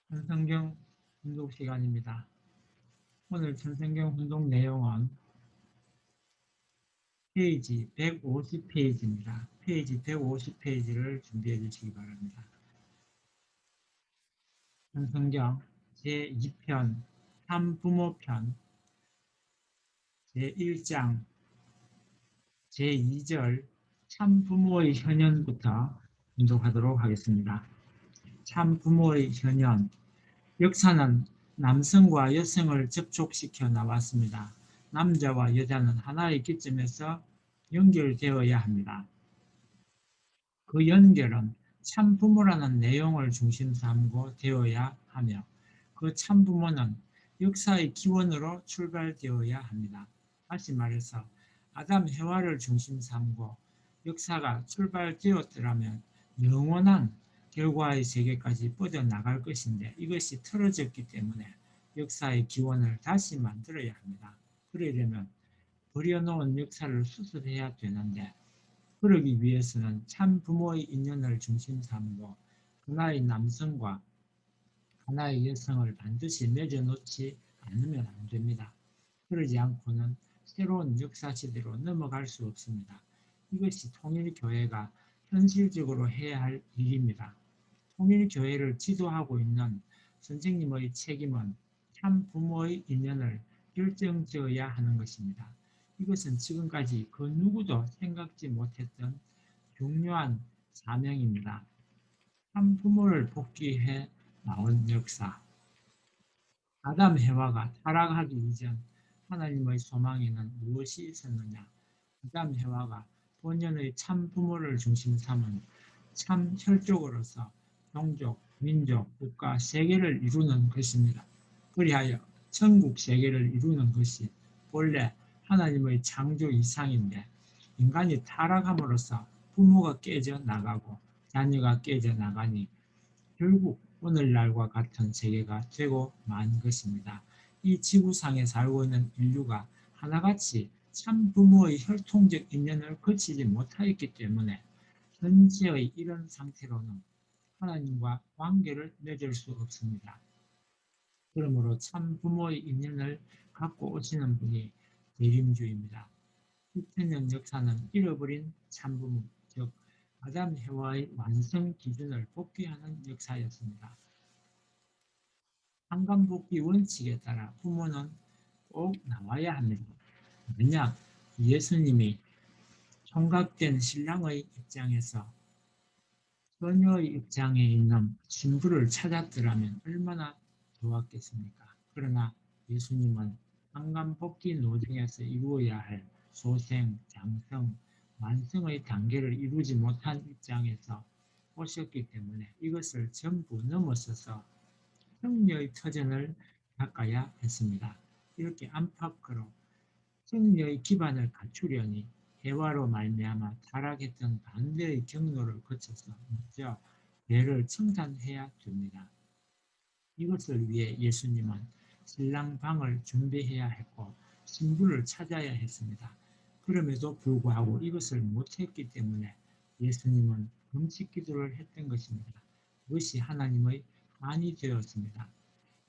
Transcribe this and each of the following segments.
천성경 훈독 시간입니다. 오늘 천성경 훈독 내용은 페이지 150페이지입니다. 페이지 150페이지를 준비해 주시기 바랍니다. 천성경 제2편 참부모편 제1장 제2절 참부모의 현현부터 훈독하도록 하겠습니다. 참부모의 현현. 역사는 남성과 여성을 접촉시켜 나왔습니다. 남자와 여자는 하나의 기점에서 연결되어야 합니다. 그 연결은 참부모라는 내용을 중심 삼고 되어야 하며 그 참부모는 역사의 기원으로 출발되어야 합니다. 다시 말해서 아담 해와를 중심 삼고 역사가 출발되었더라면 영원한 결과의 세계까지 뻗어나갈 것인데 이것이 틀어졌기 때문에 역사의 기원을 다시 만들어야 합니다. 그러려면 버려놓은 역사를 수습해야 되는데 그러기 위해서는 참 부모의 인연을 중심 삼고 하나의 남성과 하나의 여성을 반드시 맺어놓지 않으면 안 됩니다. 그러지 않고는 새로운 역사 시대로 넘어갈 수 없습니다. 이것이 통일교회가 현실적으로 해야 할 일입니다. 통일교회를 지도하고 있는 선생님의 책임은 참 부모의 인연을 결정지어야 하는 것입니다. 이것은 지금까지 그 누구도 생각지 못했던 중요한 사명입니다. 참 부모를 복귀해 나온 역사. 아담 해와가 타락하기 이전 하나님의 소망에는 무엇이 있었느냐? 아담 해와가 본연의 참 부모를 중심 삼은 참 혈족으로서 종족, 민족, 국가, 세계를 이루는 것입니다. 그리하여 천국 세계를 이루는 것이 본래 하나님의 창조 이상인데 인간이 타락함으로써 부모가 깨져 나가고 자녀가 깨져 나가니 결국 오늘날과 같은 세계가 되고 만 것입니다. 이 지구상에 살고 있는 인류가 하나같이 참 부모의 혈통적 인연을 거치지 못하였기 때문에 현재의 이런 상태로는 하나님과 관계를 맺을 수 없습니다. 그러므로 참 부모의 인연을 갖고 오시는 분이 재림주입니다. 수천년 역사는 잃어버린 참부모, 즉 아담 해와의 완성 기준을 복귀하는 역사였습니다. 상간복귀 원칙에 따라 부모는 꼭 나와야 합니다. 만약 예수님이 총각된 신랑의 입장에서 처녀의 입장에 있는 신부를 찾았더라면 얼마나 좋았겠습니까? 그러나 예수님은 상간복귀 노정에서 이루어야 할 소생, 장성, 완성의 단계를 이루지 못한 입장에서 오셨기 때문에 이것을 전부 넘어서서 승리의 터전을 닦아야 했습니다. 이렇게 안팎으로 승리의 기반을 갖추려니 해와로 말미암아 타락했던 반대의 경로를 거쳐서 먼저 배를 청산해야 됩니다. 이것을 위해 예수님은 신랑 방을 준비해야 했고 신부를 찾아야 했습니다. 그럼에도 불구하고 이것을 못했기 때문에 예수님은 금식 기도를 했던 것입니다. 그것이 하나님의 한이 되었습니다.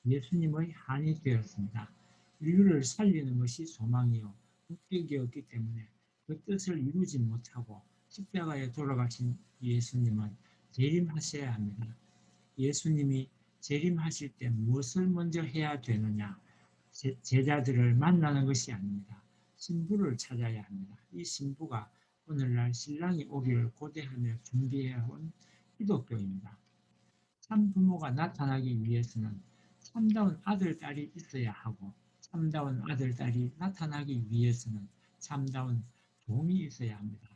예수님의 한이 되었습니다. 인류를 살리는 것이 소망이요 목적이었기 때문에 그 뜻을 이루지 못하고 십자가에 돌아가신 예수님은 재림하셔야 합니다. 예수님이 재림하실 때 무엇을 먼저 해야 되느냐? 제자들을 만나는 것이 아닙니다. 신부를 찾아야 합니다. 이 신부가 오늘날 신랑이 오기를 고대하며 준비해온 기독교입니다. 참 부모가 나타나기 위해서는 참다운 아들, 딸이 있어야 하고 참다운 아들, 딸이 나타나기 위해서는 참다운 종이 있어야 합니다.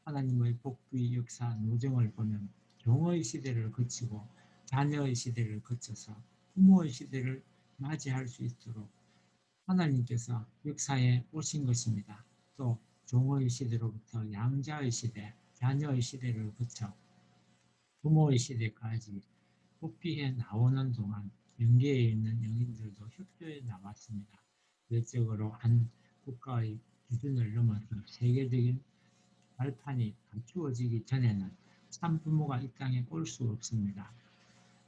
하나님의 복귀 역사 노정을 보면 종의 시대를 거치고 자녀의 시대를 거쳐서 부모의 시대를 맞이할 수 있도록 하나님께서 역사에 오신 것입니다. 또 종의 시대로부터 양자의 시대, 자녀의 시대를 거쳐 부모의 시대까지 복귀해 나오는 동안 영계에 있는 영인들도 협조해 나왔습니다. 외적으로 한 국가의 기준을 넘어서 세계적인 발판이 갖추어지기 전에는 참 부모가 이 땅에 올 수 없습니다.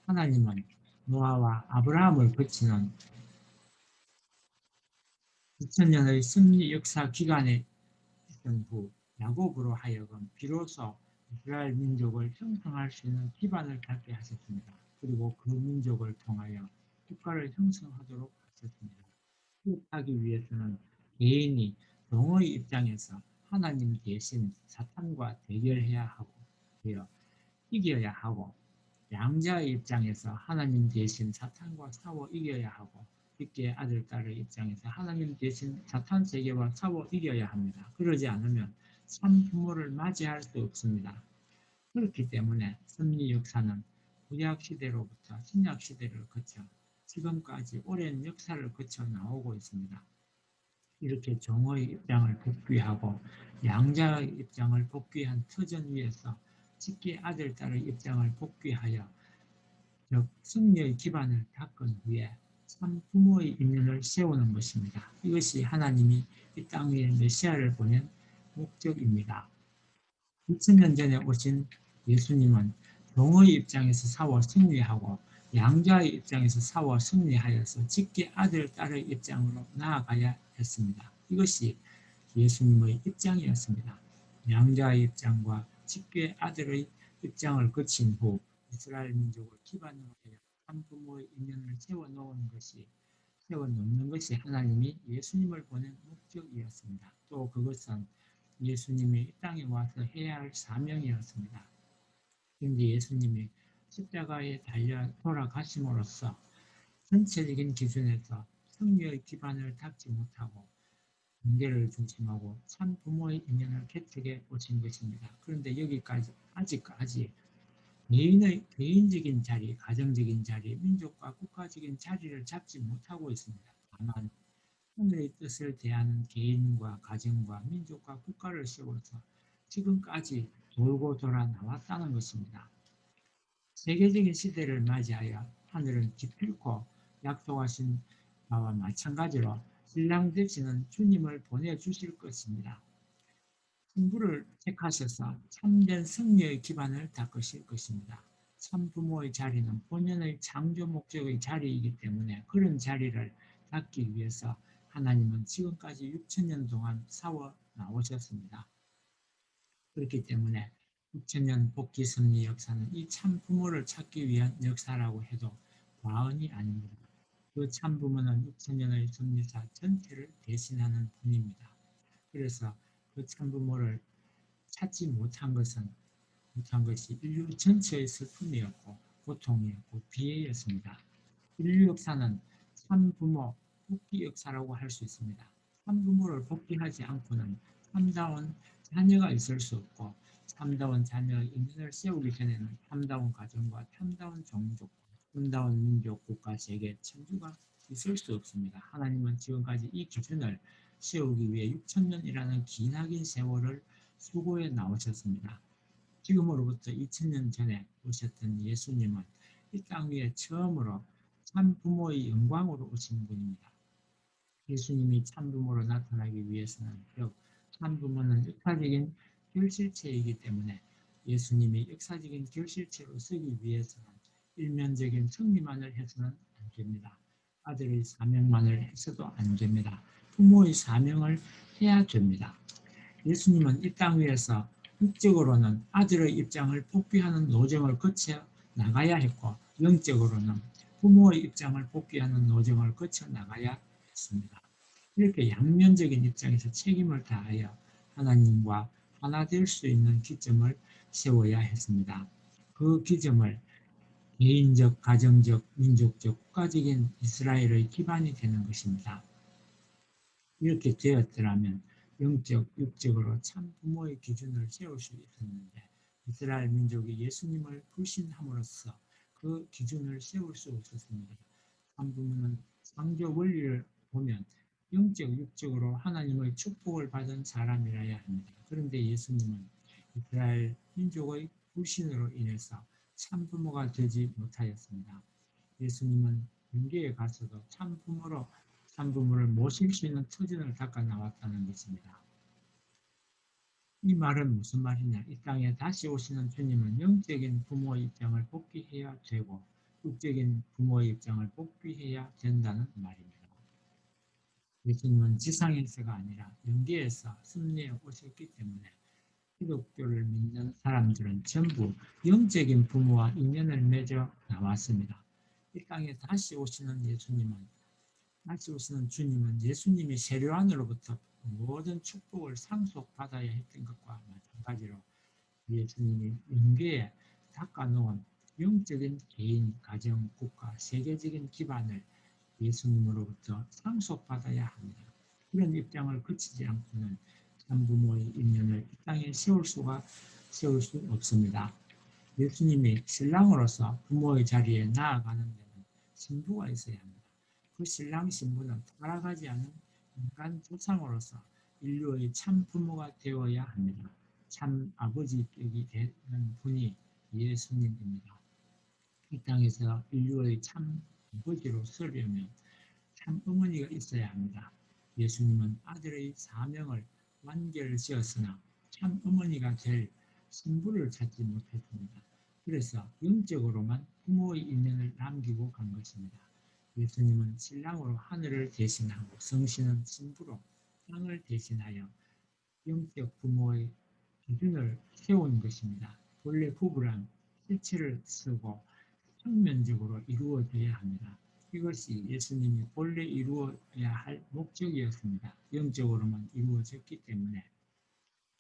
하나님은 노아와 아브라함을 거치는 2000년의 승리 역사 기간에 있던 후 야곱으로 하여금 비로소 이스라엘 민족을 형성할 수 있는 기반을 닦게 하셨습니다. 그리고 그 민족을 통하여 국가를 형성하도록 하셨습니다. 그렇게 위해서는 개인이 종의 입장에서 하나님 대신 사탄과 대결해야 하고 되어 이겨야 하고, 양자의 입장에서 하나님 대신 사탄과 싸워 이겨야 하고, 빛의 아들 딸의 입장에서 하나님 대신 사탄 세계와 싸워 이겨야 합니다. 그러지 않으면 참 부모를 맞이할 수 없습니다. 그렇기 때문에 섭리 역사는 구약 시대로부터 신약 시대를 거쳐 지금까지 오랜 역사를 거쳐 나오고 있습니다. 이렇게 종의 입장을 복귀하고 양자의 입장을 복귀한 터전 위에서 직계 아들 딸의 입장을 복귀하여 즉 승리의 기반을 닦은 후에 참 부모의 이면을 세우는 것입니다. 이것이 하나님이 이 땅 위에 메시아를 보낸 목적입니다. 2000년 전에 오신 예수님은 종의 입장에서 싸워 승리하고 양자의 입장에서 싸워 승리하여서 직계 아들, 딸의 입장으로 나아가야 했습니다. 이것이 예수님의 입장이었습니다. 양자의 입장과 직계 아들의 입장을 거친 후 이스라엘 민족을 기반으로 하여 한 부모의 인연을 세워놓는 것이 하나님이 예수님을 보낸 목적이었습니다. 또 그것은 예수님이 이 땅에 와서 해야 할 사명이었습니다. 그런데 예수님이 십자가에 달려 돌아가심으로써 전체적인 기준에서 승리의 기반을 닦지 못하고 관계를 중심하고 참 부모의 인연을 개척해 오신 것입니다. 그런데 여기까지 아직까지 개인적인 자리, 가정적인 자리, 민족과 국가적인 자리를 잡지 못하고 있습니다. 다만 하늘의 뜻을 대하는 개인과 가정과 민족과 국가를 세워서 지금까지 돌고 돌아 나왔다는 것입니다. 세계적인 시대를 맞이하여 하늘은 기필코 약속하신 바와 마찬가지로 신랑 되시는 주님을 보내주실 것입니다. 신부를 택하셔서 참된 승리의 기반을 닦으실 것입니다. 참 부모의 자리는 본연의 창조 목적의 자리이기 때문에 그런 자리를 닦기 위해서 하나님은 지금까지 6천년 동안 싸워 나오셨습니다. 그렇기 때문에 6천년 복귀 승리 역사는 이 참 부모를 찾기 위한 역사라고 해도 과언이 아닙니다. 그 참 부모는 6천년의 승리사 전체를 대신하는 분입니다. 그래서 그 참 부모를 찾지 못한 것이 인류 전체의 슬픔이었고 고통이었고 비애였습니다. 인류 역사는 참 부모 복귀 역사라고 할 수 있습니다. 참 부모를 복귀하지 않고는 참다운 자녀가 있을 수 없고 참다운 자녀의 인연을 세우기 전에는 참다운 가정과 참다운 종족, 참다운 민족, 국가, 세계, 천주가 있을 수 없습니다. 하나님은 지금까지 이 기준을 세우기 위해 6천년이라는 기나긴 세월을 수고해 나오셨습니다. 지금으로부터 2000년 전에 오셨던 예수님은 이 땅 위에 처음으로 참 부모의 영광으로 오신 분입니다. 예수님이 참 부모로 나타나기 위해서는 즉 참 부모는 역사적인 결실체이기 때문에 예수님이 역사적인 결실체로 서기 위해서는 일면적인 승리만을 해서는 안 됩니다. 아들의 사명만을 해서도 안 됩니다. 부모의 사명을 해야 됩니다. 예수님은 이 땅 위에서 육적으로는 아들의 입장을 복귀하는 노정을 거쳐 나가야 했고 영적으로는 부모의 입장을 복귀하는 노정을 거쳐 나가야 했습니다. 이렇게 양면적인 입장에서 책임을 다하여 하나님과 하나 될 수 있는 기점을 세워야 했습니다. 그 기점을 개인적, 가정적, 민족적, 국가적인 이스라엘의 기반이 되는 것입니다. 이렇게 되었더라면 영적, 육적으로 참 부모의 기준을 세울 수 있었는데 이스라엘 민족이 예수님을 불신함으로써 그 기준을 세울 수 없었습니다. 참 부모는 창조 원리를 보면 영적, 육적으로 하나님의 축복을 받은 사람이라야 합니다. 그런데 예수님은 이스라엘 민족의 불신으로 인해서 참 부모가 되지 못하였습니다. 예수님은 윤계에 가서도 참 부모를 모실 수 있는 터전을 닦아 나왔다는 것입니다. 이 말은 무슨 말이냐? 이 땅에 다시 오시는 주님은 영적인 부모의 입장을 복귀해야 되고 적극적인 부모의 입장을 복비해야 된다는 말입니다. 예수님은 지상에서가 아니라 영계에서 승리해 오셨기 때문에 기독교를 믿는 사람들은 전부 영적인 부모와 인연을 맺어 나왔습니다. 이 땅에 다시 오시는 주님은 예수님이 세례 안으로부터 모든 축복을 상속받아야 했던 것과 마찬가지로 예수님이 영계에 닦아놓은 영적인 개인, 가정, 국가, 세계적인 기반을 예수님으로부터 상속받아야 합니다. 이런 입장을 거치지 않고는 참부모의 인연을 이 땅에 세울 수 없습니다. 예수님이 신랑으로서 부모의 자리에 나아가는 데는 신부가 있어야 합니다. 그 신랑 신부는 타락하지 않은 인간 조상으로서 인류의 참 부모가 되어야 합니다. 참 아버지격이 되는 분이 예수님입니다. 이 땅에서 인류의 참 아버지로 서려면 참 어머니가 있어야 합니다. 예수님은 아들의 사명을 완결지었으나 참 어머니가 될 신부를 찾지 못했습니다. 그래서 영적으로만 부모의 인연을 남기고 간 것입니다. 예수님은 신랑으로 하늘을 대신하고 성신은 신부로 땅을 대신하여 영적 부모의 기준을 세운 것입니다. 본래 부부란 실체를 쓰고 평면적으로 이루어져야 합니다. 이것이 예수님이 본래 이루어야 할 목적이었습니다. 영적으로만 이루어졌기 때문에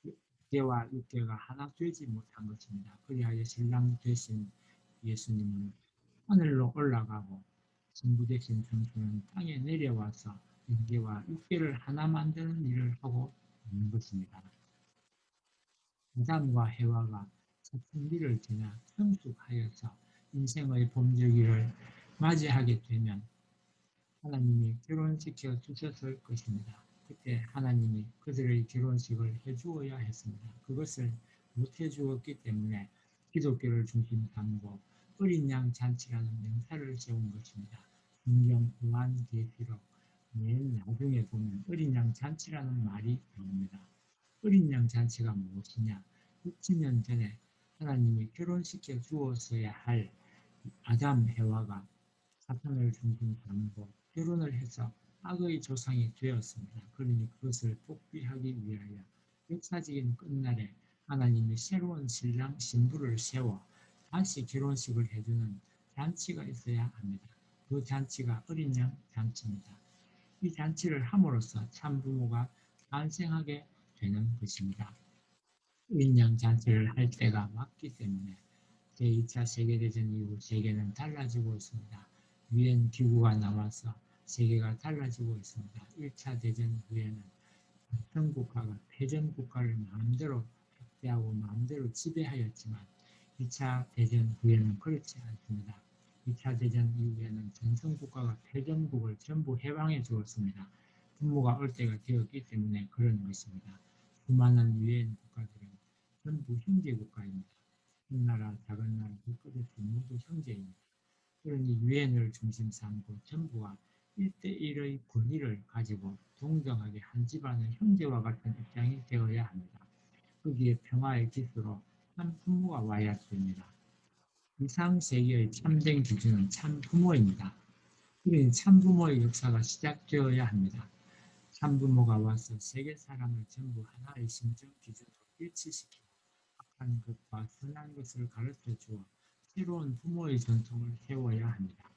육계와 육계가 하나 되지 못한 것입니다. 그리하여 신랑 되신 예수님은 하늘로 올라가고 신부 되신 성수는 땅에 내려와서 육계와 육계를 하나 만드는 일을 하고 있는 것입니다. 아담과 해와가 사춘기를 지나 성숙하여서 인생의 범죄기를 맞이하게 되면 하나님이 결혼시켜 주셨을 것입니다. 그때 하나님이 그들의 결혼식을 해주어야 했습니다. 그것을 못 해주었기 때문에 기독교를 중심 삼고 어린 양 잔치라는 명사를 세운 것입니다. 성경 요한계시록 맨 나중에 보면 어린 양 잔치라는 말이 나옵니다. 어린 양 잔치가 무엇이냐? 6천년 전에 하나님이 결혼시켜 주었어야 할 아담 해와가 사탄을 중심 삼고 결혼을 해서 악의 조상이 되었습니다. 그러니 그것을 복비하기 위하여 역사적인 끝날에 하나님이 새로운 신랑 신부를 세워 다시 결혼식을 해주는 잔치가 있어야 합니다. 그 잔치가 어린 양 잔치입니다. 이 잔치를 함으로써 참 부모가 탄생하게 되는 것입니다. 어린 양 잔치를 할 때가 왔기 때문에 제2차 세계대전 이후 세계는 달라지고 있습니다. 유엔 기구가 나와서 세계가 달라지고 있습니다. 1차 대전 후에는 현 국가가 패전 국가를 마음대로 확대하고 마음대로 지배하였지만 2차 대전 후에는 그렇지 않습니다. 2차 대전 이후에는 전성 국가가 패전국을 전부 해방해 주었습니다. 분모가 올 때가 되었기 때문에 그런 것입니다. 수많은 유엔 국가들은 전부 형제 국가입니다. 큰 나라, 작은 나라, 그 끝없이 모두 형제입니다. 그러니 유엔을 중심 삼고 전부가 1대1의 권위를 가지고 동등하게 한 집안의 형제와 같은 입장이 되어야 합니다. 거기에 평화의 기수로 참 부모가 와야 됩니다. 이상 세계의 참된 기준은 참 부모입니다. 그러니 참 부모의 역사가 시작되어야 합니다. 참 부모가 와서 세계 사람을 전부 하나의 심정 기준으로 일치시키고 악한 것과 선한 것을 가르쳐 주어 새로운 부모의 전통을 세워야 합니다.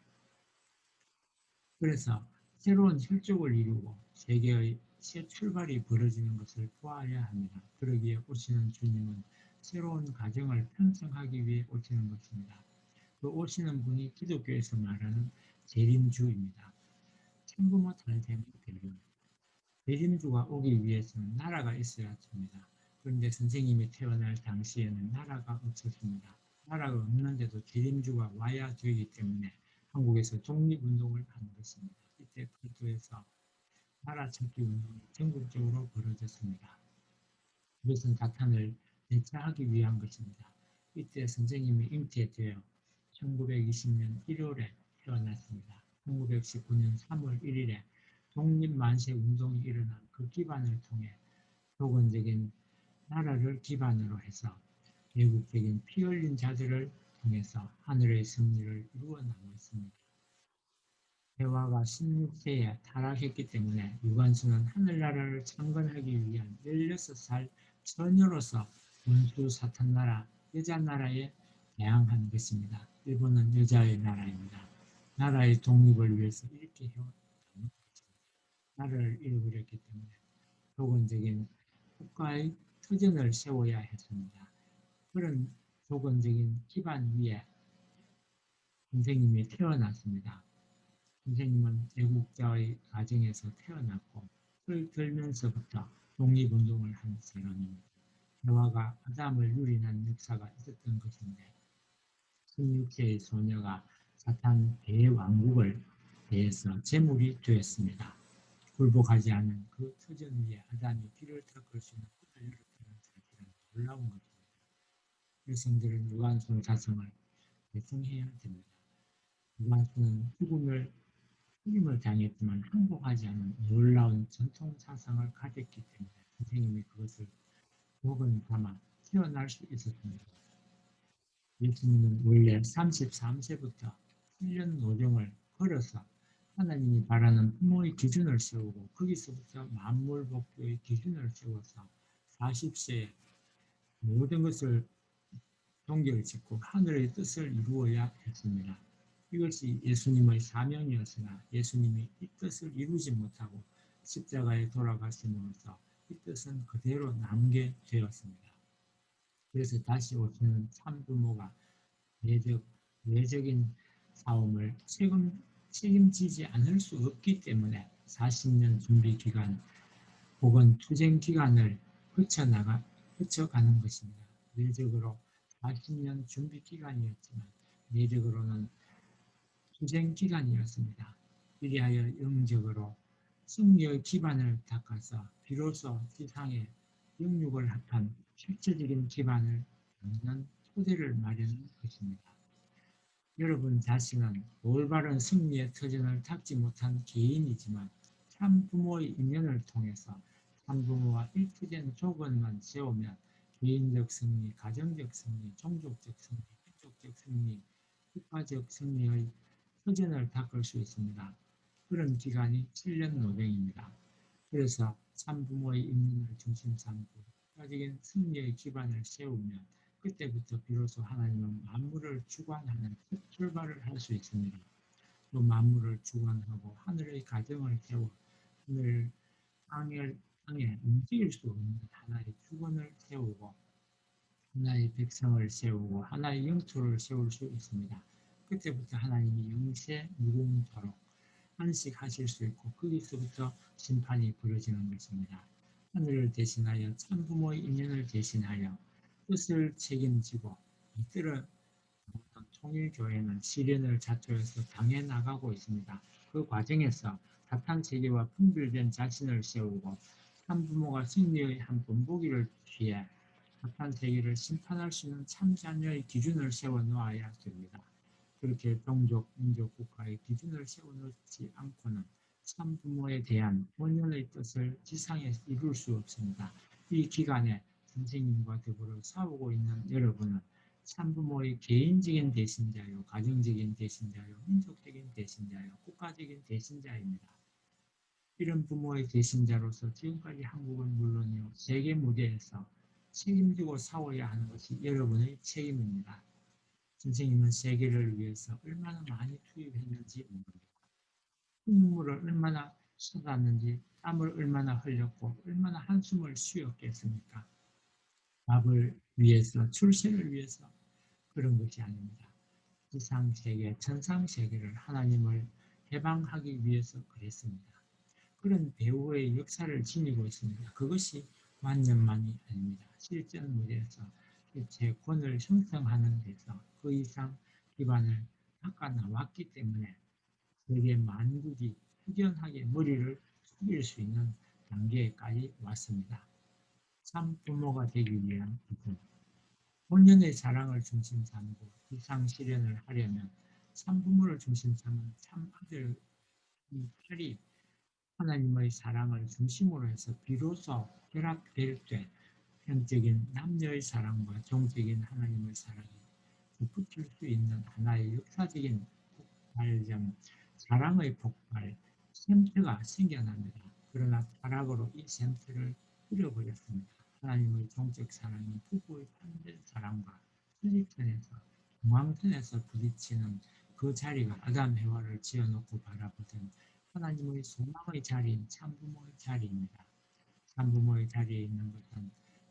그래서 새로운 혈족을 이루고 세계의 새 출발이 벌어지는 것을 보아야 합니다. 그러기에 오시는 주님은 새로운 가정을 편성하기 위해 오시는 것입니다. 그 오시는 분이 기독교에서 말하는 재림주입니다. 참부모 탄생의 배경. 재림주가 오기 위해서는 나라가 있어야 합니다. 그런데 선생님이 태어날 당시에는 나라가 없었습니다. 나라가 없는데도 재림주가 와야 되기 때문에 한국에서 독립운동을 한 것입니다. 이때 팔도에서 나라 찾기 운동이 전국적으로 벌어졌습니다. 이것은 사탄을 대처하기 위한 것입니다. 이때 선생님이 잉태되어 1920년 1월에 태어났습니다. 1919년 3월 1일에 독립만세 운동이 일어난 그 기반을 통해 독원적인 나라를 기반으로 해서 외국적인 피 흘린 자들을 통해서 하늘의 승리를 이루어 나고 있습니다. 해와가 16세에 타락했기 때문에 유관순은 하늘나라를 창건하기 위한 16살 처녀로서 원수 사탄나라, 여자나라에 대항한 것입니다. 일본은 여자의 나라입니다. 나라의 독립을 위해서 이렇게 해왔다는 것입니다. 나라를 잃어버렸기 때문에 조건적인 국가의 터전을 세워야 했습니다. 그런 조건적인 기반 위에 선생님이 태어났습니다. 선생님은 애국자의 가정에서 태어났고 을 들면서부터 독립운동을 한 사람입니다. 해와가 아담을 유린한 역사가 있었던 것인데 16세의 소녀가 사탄 대왕국을 대해서 제물이 되었습니다. 굴복하지 않은 그 터전 위에 아담이 길을 닦을 수 있는 문을 열었다는 사실은 놀라운 것입니다. 여성들은 유관순 자성을 대성해야 됩니다. 유관순은 죽임을 당했지만 항복하지 않은 놀라운 전통 사상을 가졌기 때문에 선생님이 그것을 목은 담아 태어날 수 있었습니다. 예수님은 원래 33세부터 1년 노정을 걸어서 하나님이 바라는 부모의 기준을 세우고 거기서부터 만물복교의 기준을 세워서 40세에 모든 것을 종결을 짓고 하늘의 뜻을 이루어야 했습니다. 이것이 예수님의 사명이었으나 예수님이 이 뜻을 이루지 못하고 십자가에 돌아가심으로써 이 뜻은 그대로 남게 되었습니다. 그래서 다시 오시는 참부모가 외적인 싸움을 책임지지 않을 수 없기 때문에 40년 준비 기간 혹은 투쟁 기간을 거쳐가는 것입니다. 내적으로 40년 준비 기간이었지만 내적으로는 투쟁 기간이었습니다. 이리하여 영적으로 승리의 기반을 닦아서 비로소 지상에 영육을 합한 실제적인 기반을 닦는 토대를 마련한 것입니다. 여러분 자신은 올바른 승리의 터전을 닦지 못한 개인이지만 참 부모의 인연을 통해서 참 부모와 일치된 조건만 세우면 개인적 승리, 가정적 승리, 종족적 승리, 민족적 승리, 국가적 승리의 터전을 닦을 수 있습니다. 그런 기간이 7년 노정입니다. 그래서 참부모의 인연을 중심 삼고 국가적인 승리의 기반을 세우면 그때부터 비로소 하나님은 만물을 주관하는 첫 출발을 할 수 있습니다. 또 만물을 주관하고 하늘의 가정을 세워 하늘 땅에 움직일 수 없는 하나의 주권을 세우고 하나의 백성을 세우고 하나의 영토를 세울 수 있습니다. 그때부터 하나님이 영세 무궁토록 안식하실 수 있고 거기서부터 심판이 벌어지는 것입니다. 하늘을 대신하여 참부모의 인연을 대신하여 뜻을 책임지고 이끌어 통일교회는 시련을 자초해서 당해 나가고 있습니다. 그 과정에서 사탄 세계와 분별된 자신을 세우고 참부모가 승리의 한 본보기를 취해 사탄 세계를 심판할 수 있는 참자녀의 기준을 세워 놓아야 됩니다. 그렇게 종족, 민족, 국가의 기준을 세워놓지 않고는 참부모에 대한 본연의 뜻을 지상에 이룰 수 없습니다. 이 기간에 선생님과 더불어 싸우고 있는 여러분은 참부모의 개인적인 대신자요, 가정적인 대신자요, 민족적인 대신자요, 국가적인 대신자입니다. 이런 부모의 대신자로서 지금까지 한국은 물론이요, 세계 무대에서 책임지고 싸워야 하는 것이 여러분의 책임입니다. 선생님은 세계를 위해서 얼마나 많이 투입했는지 모릅니다. 눈물을 얼마나 쏟았는지, 땀을 얼마나 흘렸고, 얼마나 한숨을 쉬었겠습니까? 밥을 위해서, 출세를 위해서 그런 것이 아닙니다. 지상세계, 천상세계를 하나님을 해방하기 위해서 그랬습니다. 그런 배우의 역사를 지니고 있습니다. 그것이 관념만이 아닙니다. 실전 무대에서 제 권을 형성하는 데서 그 이상 기반을 닦아 나왔기 때문에 세계 만국이 후련하게 머리를 숙일 수 있는 단계까지 왔습니다. 참 부모가 되기 위한 부분. 본연의 사랑을 중심 삼고 이상 실현을 하려면 참 부모를 중심 삼은 참 아들 이 팔이 하나님의 사랑을 중심으로 해서 비로소 결합될 때 형적인 남녀의 사랑과 종적인 하나님의 사랑이 덧붙일 수 있는 하나의 역사적인 폭발점, 사랑의 폭발, 샘터가 생겨납니다. 그러나 타락으로 이 샘터를 잃어버렸습니다. 하나님의 종적 사랑이 부부의 참된 사랑과 수직선에서 중앙선에서 부딪히는 그 자리가 아담 해와를 지어놓고 바라보던 하나님의 소망의 자리인 참부모의 자리입니다. 참부모의 자리에 있는 것은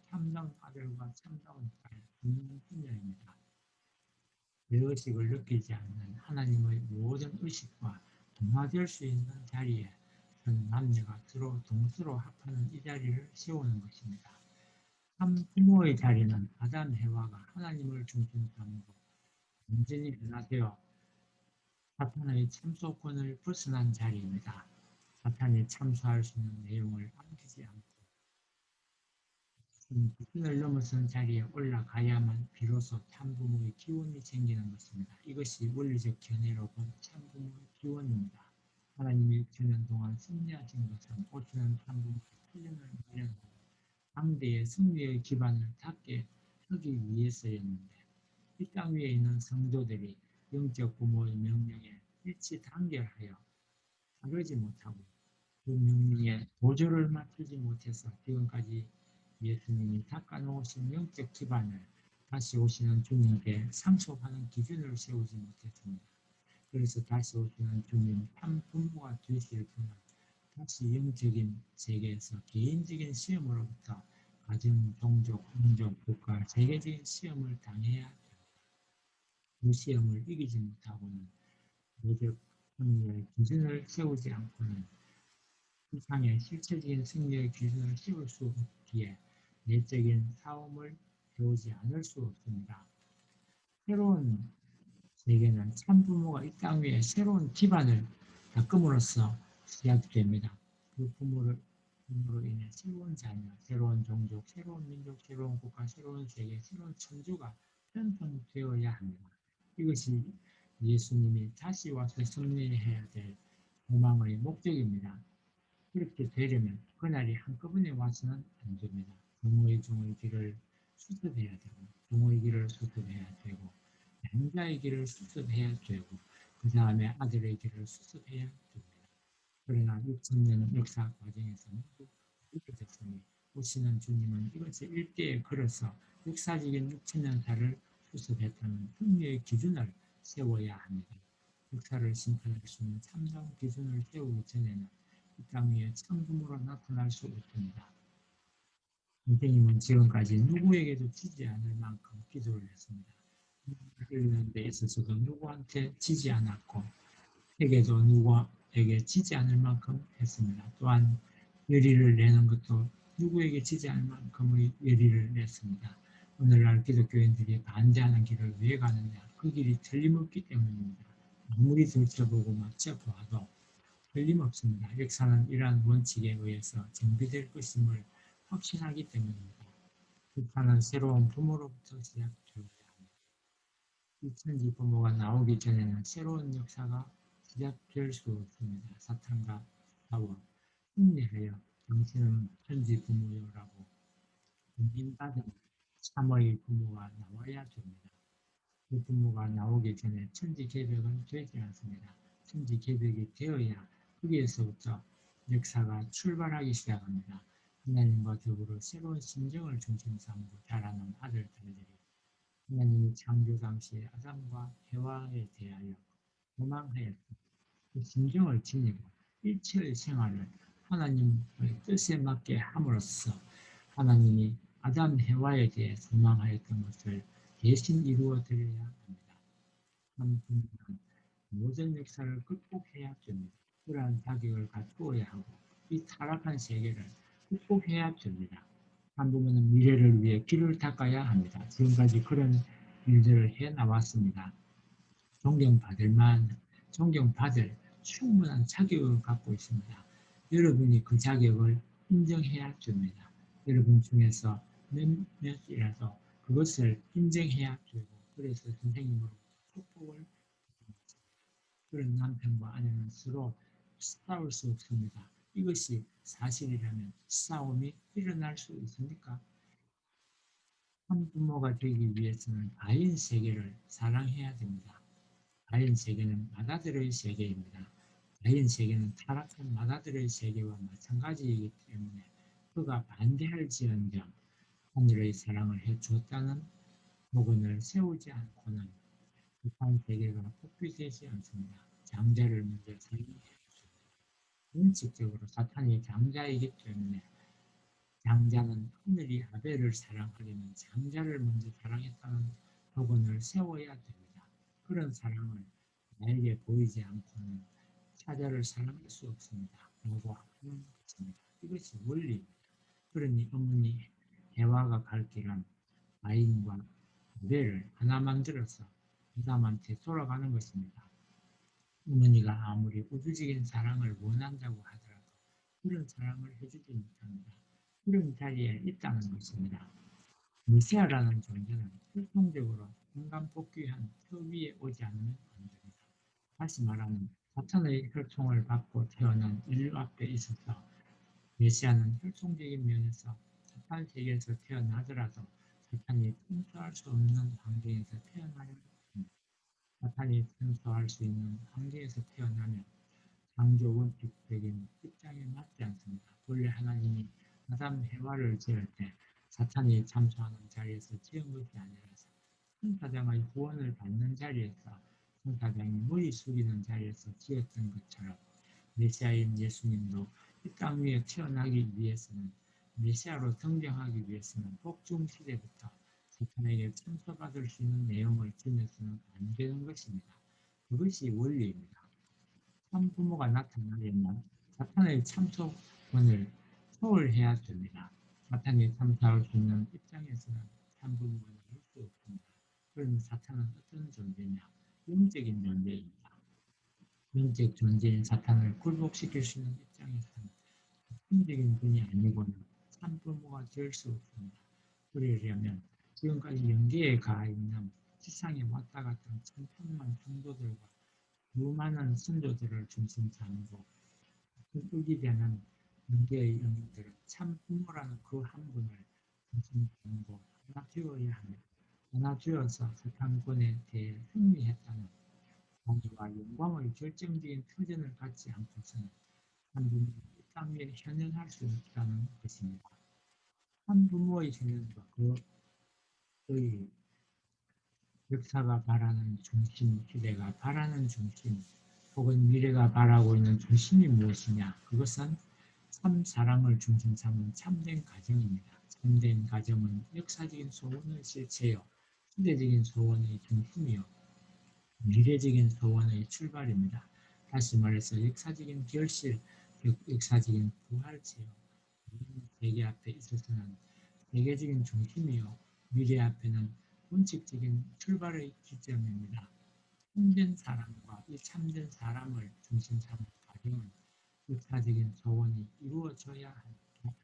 참다운 아들과 참다운 딸, 분명입니다. 죄의식을 느끼지 않는 하나님의 모든 의식과 동화될 수 있는 자리에 전 남녀가 서로 동서로 합하는 이 자리를 세우는 것입니다. 참 부모의 자리는 아담 해와가 하나님을 중심 삼고 완전히 변화되어 사탄의 참소권을 벗어난 자리입니다. 사탄이 참소할 수 있는 내용을 남기지 않고 기준을 넘어선 자리에 올라가야만 비로소 참부모의 기원이 생기는 것입니다. 이것이 원리적 견해로 본 참부모의 기원입니다. 하나님이 6천년 동안 승리하신 것은 오시는 참부모의 훈련을 마련하고 당대의 승리의 기반을 닦게 하기 위해서였는데 이 땅 위에 있는 성도들이 영적 부모의 명령에 일치 단결하여 따르지 못하고 그 명령에 도저를 맞추지 못해서 지금까지 예수님이 닦아놓으신 영적 기반을 다시 오시는 주님께 상속하는 기준을 세우지 못했습니다. 그래서 다시 오시는 주님 참 부모가 되실 분은 다시 영적인 세계에서 개인적인 시험으로부터 가정, 종족, 민족, 국가, 세계적인 시험을 당해야 합니다. 그 시험을 이기지 못하고는 도적 승리의 기준을 세우지 않고는 세상의 실체적인 승리의 기준을 세울 수 없기에 내적인 싸움을 배우지 않을 수 없습니다. 새로운 세계는 참부모가 이 땅 위에 새로운 기반을 닦음으로써 시작됩니다. 그 부모로 인해 새로운 자녀, 새로운 종족, 새로운 민족, 새로운 국가, 새로운 세계, 새로운 천주가 편성되어야 합니다. 이것이 예수님이 다시 와서 승리해야 될 소망의 목적입니다. 그렇게 되려면 그날이 한꺼번에 와서는 안 됩니다. 부모의 종의 길을 수습해야 되고, 부모의 길을 수습해야 되고, 양자의 길을 수습해야 되고, 그 다음에 아들의 길을 수습해야 됩니다. 그러나 6천년 역사 과정에서 모두 이루어졌으니 오시는 주님은 이것을 일대에 걸어서 역사적인 6천년사를 수습했다는 승리의 기준을 세워야 합니다. 역사를 심판할 수 있는 참다운 기준을 세우기 전에는 이 땅 위에 천금으로 나타날 수 없습니다. 선생님은 지금까지 누구에게도 지지 않을 만큼 기도를 했습니다. 흘리는 데 있어서도 누구한테 지지 않았고 세계도 누구에게 지지 않을 만큼 했습니다. 또한 열의를 내는 것도 누구에게 지지 않을 만큼의 열의를 냈습니다. 오늘날 기독교인들이 반대하는 길을 왜 가느냐? 그 길이 틀림없기 때문입니다. 아무리 들춰보고 맞춰보아도 틀림없습니다. 역사는 이러한 원칙에 의해서 정비될 것임을 확신하기 때문입니다. 역사는 새로운 부모로부터 시작되어야 합니다. 이천지 부모가 나오기 전에는 새로운 역사가 시작될 수 없습니다. 사탄과 싸워 승리하여 당신은 천지 부모여라고 인정받은 참의 부모가 나와야 됩니다. 그 부모가 나오기 전에 천지 개벽은 되지 않습니다. 천지 개벽이 되어야 거기에서부터 역사가 출발하기 시작합니다. 하나님과 더불어 새로운 심정을 중심 삼고 자라는 아들, 딸들이 하나님이 창조 당시에 아담과 해와에 대하여 도망하였고 그 심정을 지니고 일체의 생활을 하나님의 뜻에 맞게 함으로써 하나님이 아담 해와에 대해 소망하였던 것을 대신 이루어 드려야 합니다. 한 부모는 모든 역사를 극복해야 됩니다. 그러한 자격을 갖추어야 하고 이 타락한 세계를 극복해야 됩니다. 한 부모는 미래를 위해 길을 닦아야 합니다. 지금까지 그런 일들을 해 나왔습니다. 존경받을 충분한 자격을 갖고 있습니다. 여러분이 그 자격을 인정해야 됩니다. 여러분 중에서 몇몇이라도 그것을 인정해야 되고 그래서 선생님으로부터 축복을 받습니다. 그런 남편과 아내는 서로 싸울 수 없습니다. 이것이 사실이라면 싸움이 일어날 수 있습니까? 부모가 되기 위해서는 가인 세계를 사랑해야 됩니다. 가인 세계는 마다들의 세계입니다. 가인 세계는 타락한 마다들의 세계와 마찬가지이기 때문에 그가 반대할지언정 하늘의 사랑을 해주었다는 복원을 세우지 않고는 북한 세계가 복귀되지 않습니다. 장자를 먼저 사랑해야 합니다. 원칙적으로 사탄이 장자이기 때문에 장자는 하늘이 아벨을 사랑하려면 장자를 먼저 사랑했다는 복원을 세워야 됩니다. 그런 사랑을 나에게 보이지 않고는 사자를 사랑할 수 없습니다. 라고 하는 것입니다. 이것이 원리입니다. 그러니 어머니 해와가 갈 길은 가인과 아벨을 하나 만들어서 아담한테 돌아가는 것입니다. 어머니가 아무리 우주적인 사랑을 원한다고 하더라도 그런 사랑을 해주지 못합니다. 그런 자리에 있다는 것입니다. 메시아라는 존재는 활동적으로 인간 복귀한 터 위에 오지 않으면 안 됩니다. 다시 말하면 사탄의 혈통을 받고 태어난 인류 앞에 있어서 메시아는 혈통적인 면에서 사탄 세계에서 태어나더라도 사탄이 통수할 수 없는 환경에서 태어나야 합니다. 사탄이 통수할 수 있는 환경에서 태어나면 창조 원칙적인 입장에 맞지 않습니다. 본래 하나님이 아담 해와를 지을 때 사탄이 참소하는 자리에서 지은 것이 아니라서 천사장의 구원을 받는 자리에서 천사장이 머리 숙이는 자리에서 지었던 것처럼 메시아인 예수님도 이 땅 위에 태어나기 위해서는 메시아로 등장하기 위해서는 복중 시대부터 사탄에게 참소받을 수 있는 내용을 지면서는 안 되는 것입니다. 그것이 원리입니다. 참 부모가 나타나려면 사탄의 참소권을 소홀해야 됩니다. 사탄이 참소할 수 있는 입장에서는 참 부모가 나올 수 없습니다. 그러면 사탄은 어떤 존재냐? 영적인 존재입니다. 영적 존재인 사탄을 굴복시킬 수 있는 입장에서는 힘적인 분이 아니고는 참 부모가 될 수 없습니다. 그러려면 지금까지 영계에 가 있는 세상에 왔다 갔던 천천만 성도들과 수많은 선조들을 중심 삼고 끌기 되는 영계의 영웅들은 참 부모라는 그 한 분을 중심 삼고 하나 되어야 하며 하나 되어서 사탄권에 대해 승리했다는 자기와 영광의 결정적인 터전을 갖지 않고서는 한 부모는 이 땅 위에 현현할 수 없다는 것입니다. 한 부모의 현현과 그의 역사가 바라는 중심, 시대가 바라는 중심, 혹은 미래가 바라고 있는 중심이 무엇이냐? 그것은 참 사랑을 중심 삼은 참된 가정입니다. 참된 가정은 역사적인 소원의 실체요, 시대적인 소원의 중심이요, 미래적인 소원의 출발입니다. 다시 말해서 역사적인 결실, 역사적인 부활체요, 세계 앞에 있어서는 세계적인 중심이요, 미래 앞에는 원칙적인 출발의 기점입니다. 참된 사람과 이 참된 사람을 중심 삼은 가정은 역사적인 소원이 이루어져야 합니다.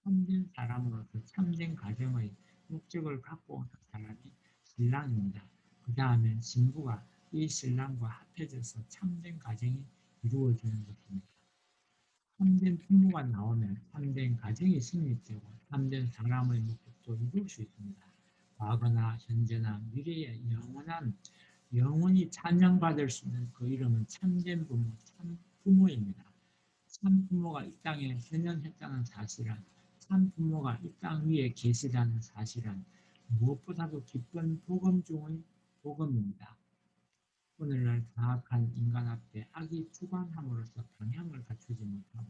참된 사람으로서 참된 가정의 목적을 갖고 오는 사람이 신랑입니다. 그 다음에 신부가 이 신랑과 합해져서 참된 가정이 이루어지는 것입니다. 참된 부모가 나오면 참된 가정이 성립되고 참된 사람의 목적도 이룰 수 있습니다. 과거나 현재나 미래의 영원히 찬양받을 수 있는 그 이름은 참된 부모, 참 부모입니다. 참 부모가 이 땅에 현현했다는 사실은, 참 부모가 이 땅 위에 계시다는 사실은 무엇보다도 기쁜 복음 중의 복음입니다. 오늘날 타악한 인간 앞에 악이 주관함으로써 방향을 갖추지 못하고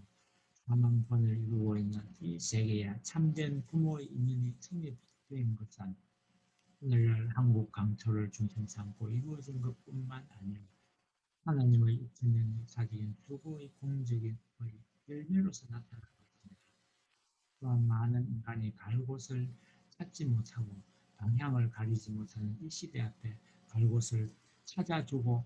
사망권을 이루고 있는 이 세계에 참된 부모의 인연이 성립된 것은 오늘날 한국 강토를 중심 삼고 이루어진 것뿐만 아니라 하나님의 2000년 역사적인 수고의 공적인 열매로서 나타난 것입니다. 또한 많은 인간이 갈 곳을 찾지 못하고 방향을 가리지 못하는 이 시대 앞에 갈 곳을 찾아주고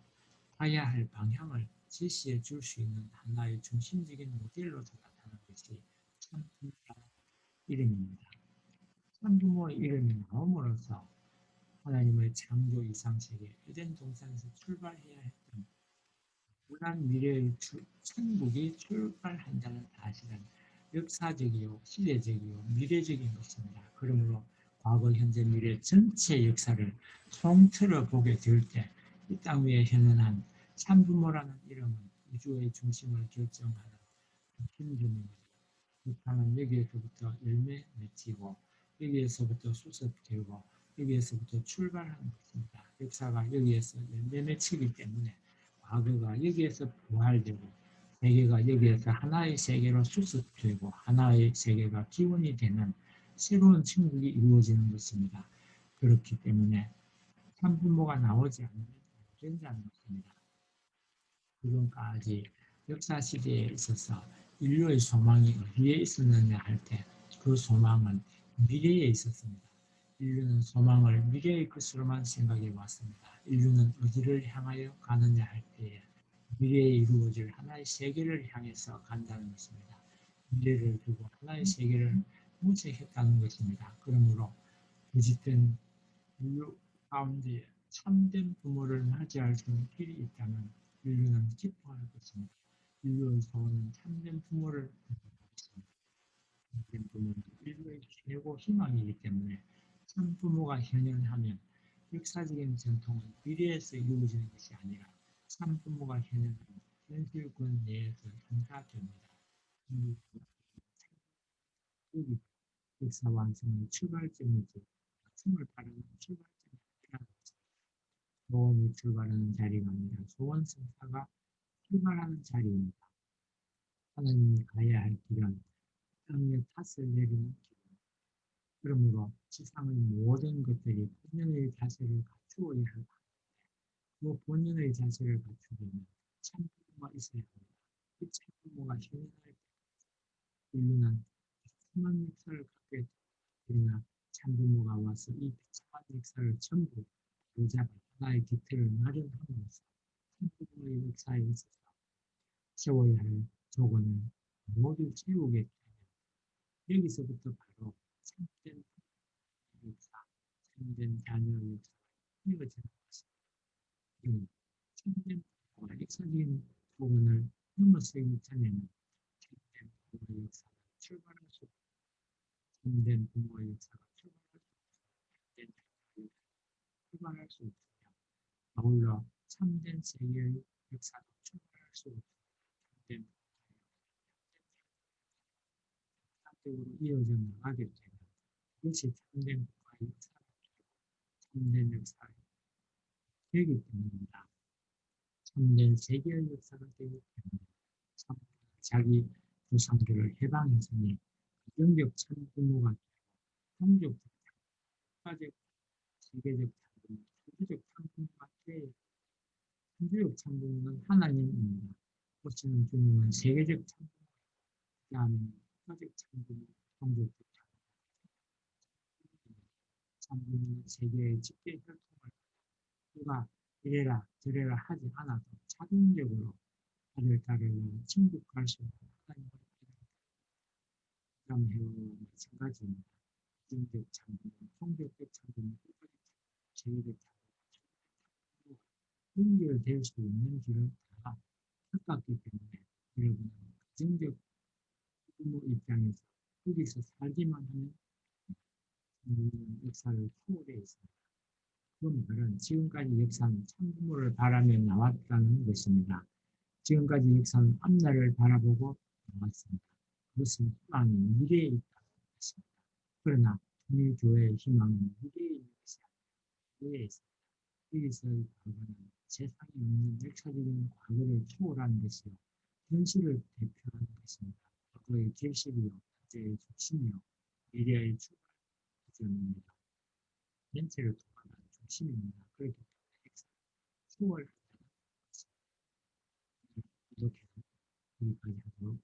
가야 할 방향을 제시해 줄 수 있는 하나의 중심적인 모델로서 나타난 것이 참부모라는 이름입니다. 참부모의 이름이 나옴으로써 하나님의 창조 이상세계 에덴 동산에서 출발해야 했던 무난 미래의 천국이 출발한다는 사실은 역사적이요, 시대적이요, 미래적인 것입니다. 그러므로 과거, 현재, 미래 전체 역사를 통틀어 보게 될 때 이 땅 위에 현현한 참부모라는 이름은 우주의 중심을 결정하는 중심점입니다. 북한은 여기에서부터 열매 맺히고 여기에서부터 수습되고 여기에서부터 출발하는 것입니다. 역사가 여기에서 열매 맺히기 때문에 과거가 여기에서 부활되고 세계가 여기에서 하나의 세계로 수습되고 하나의 세계가 기원이 되는 새로운 천국이 이루어지는 것입니다. 그렇기 때문에 참부모가 나오지 않으면 안 된다는 것입니다. 지금까지 역사 시대에 있어서 인류의 소망이 어디에 있었느냐 할 때 그 소망은 미래에 있었습니다. 인류는 소망을 미래의 것으로만 생각해 왔습니다. 인류는 어디를 향하여 가느냐 할 때에 미래에 이루어질 하나의 세계를 향해서 간다는 것입니다. 미래를 두고 하나의 세계를 모색했다는 것입니다. 그러므로 부짓된 인류 가운데 참된 부모를 맞이할 수 있는 길이 있다면 인류는 기뻐할 것입니다. 인류의 소원은 참된 부모를 맞이할 것입니다. 참된 부모는 인류의 최고 희망이기 때문에 참 부모가 현현하면 역사적인 전통은 미래에서 이루어지는 것이 아니라 참 부모가 현현하면 현실권 내에서 행사됩니다. 여기 역사 완성의 출발점이지 말씀을 바라는 출발점이 아니라는 것입니다. 소원이 출발하는 자리가 아니라 소원 성사가 출발하는 자리입니다. 하나님이 가야 할 길은 땅에 탓을 내리는 길. 그러므로 지상의 모든 것들이 본연의 자세를 갖추어야 할 그 본연의 자세를 갖추려면 참부모가 있어야 합니다. 이 참부모가 현현할 때 인류는 수많은 역사를 갖게 됩니다. 그러나 참부모가 와서 이 비참한 역사를 전부 바로잡아 하나의 깃틀을 마련함으로써 참부모의 역사에 있어서 채워야 할 조건을 모두 채우게 되면 여기서부터 바로 참된 역사, 참된 자녀의 역사가 이루어지는 것입니다. 그러니 참된 부모가 역사적인 조건을 넘어서기 전에는 참된 부모의 역사가 출발할 수 없고 참된 부모의 역사가 출발할 수 없고 참된 자녀의 출발할 수 없으며 아울러 참된 세계의 역사도 출발할 수 없습니다. 참된 역사적으로 이어져 나가게 되면 그것이 참된 국가의 역사가 되고 참된 역사가 되기 때문입니다. 참된 세계의 역사가 되기 때문에 참 자기 조상들을 해방했으니 가정적 참부모가 되고 종족적, 국가적, 세계적 참부모, 천주적 참부모가 되어야 천주적 참부모는 하나님입니다. 오시는 주님은 세계적 참부모, 그 다음에 국가적 참부모, 종족적 참부모는 세계의 직계 혈통을 누가 이래라 저래라 하지 않아도 자동적으로 아들, 딸을 친국할 수 있는 하나님을 부담해와 마찬가지입니다. 가정적 참부모, 종교적 참부모, 국가적 참부모, 제의적 참부모, 연결될 수 있는 길을 다 닦았기 때문에 여러분은 가정적 부모 입장에서 거기서 살기만 하면 참부모는 역사를 초월해 있습니다. 그 말은 지금까지 역사는 참부모를 바라며 나왔다는 것입니다. 지금까지 역사는 앞날을 바라보고 나왔습니다. 그것은 희망이 미래에 있다는 것입니다. 그러나 통일교회의 희망은 미래에 있는 것이 아니라 미래에 있습니다. 여기서의 과거는 세상에 없는 역사적인 과거를 초월하는 것이요. 현실을 대표하는 것입니다. 과거의 결실이요. 현재의 중심이요. 미래의 출발 지점입니다. 전체를 통합한 중심입니다. 그렇기 때문에 역사를 초월한다는 것입니다. 이렇게 여기까지 하도록